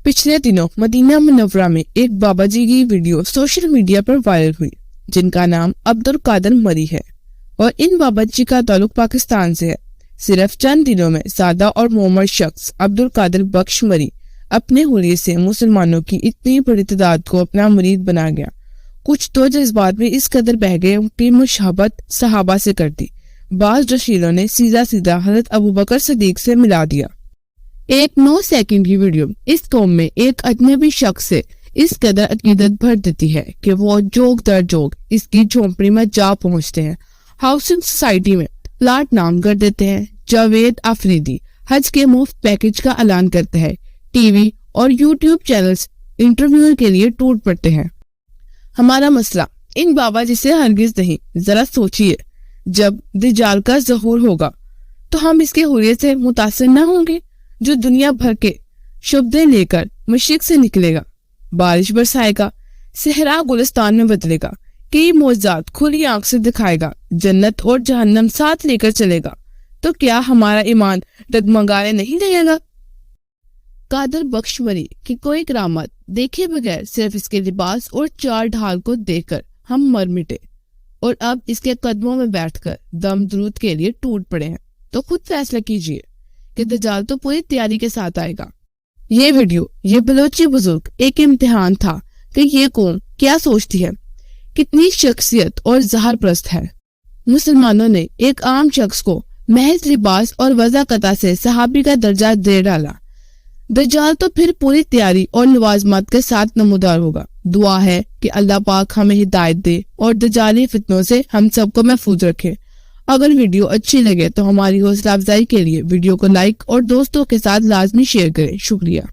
पिछले दिनों Medina Munawwara में एक बाबा जी की वीडियो सोशल मीडिया पर वायरल हुई, जिनका नाम अब्दुल कादिर मरी है और इन बाबा जी का ताल्लुक पाकिस्तान से है। सिर्फ चंद दिनों में सादा और मोहम्मद शख्स अब्दुल कादिर बख्श मरी अपने हुलिये से मुसलमानों की इतनी बड़ी तादाद को अपना मुरीद बना गया। कुछ तो जज्बात में इस कदर बह गए उनकी मुशाबत सहाबा से कर दी। बाज रशीलों ने सीधा सीधा हजरत अबू बकर सदीक से मिला दिया। एक 9 सेकंड की वीडियो इस कौम में एक अजनबी शख्स से इस कदर अकीदत भर देती है कि वो जोग दर जोग इसकी झोंपड़ी में जा पहुंचते हैं। हाउसिंग सोसाइटी में प्लाट नाम कर देते हैं। जावेद आफरीदी हज के मुफ्त पैकेज का ऐलान करते हैं। टीवी और यूट्यूब चैनल्स इंटरव्यू के लिए टूट पड़ते हैं। हमारा मसला इन बाबा जी से हरगिज नहीं। जरा सोचिए, जब दज्जाल का ज़हूर होगा तो हम इसके हुलिये से मुतासिर न होंगे, जो दुनिया भर के शुभदे लेकर मशरिक से निकलेगा, बारिश बरसाएगा, सहरा गुलिस्तान में बदलेगा, कई मौजज़ात खुली आंख से दिखाएगा, जन्नत और जहन्नम साथ लेकर चलेगा, तो क्या हमारा ईमान डगमगाने नहीं लगेगा? कादिर बख्श मरी की कोई करामत देखे बगैर सिर्फ इसके लिबास और चाल ढाल को देखकर हम मर मिटे और अब इसके कदमों में बैठकर दम दरूद के लिए टूट पड़े हैं। तो खुद फैसला कीजिए कि दज्जाल तो पूरी तैयारी के साथ आएगा। ये वीडियो ये बलोची बुजुर्ग एक इम्तिहान था कि ये कौम क्या सोचती है, कितनी शख्सियत और ज़हर प्रस्त है। मुसलमानों ने एक आम शख्स को महज लिबास और वज़ाकता से सहाबी का दर्जा दे डाला। दज्जाल तो फिर पूरी तैयारी और लवाजमात के साथ नमूदार होगा। दुआ है कि अल्लाह पाक हमें हिदायत दे और दज्जाली फितनों से हम सबको महफूज रखे। अगर वीडियो अच्छी लगे तो हमारी हौसला अफजाई के लिए वीडियो को लाइक और दोस्तों के साथ लाजमी शेयर करें। शुक्रिया।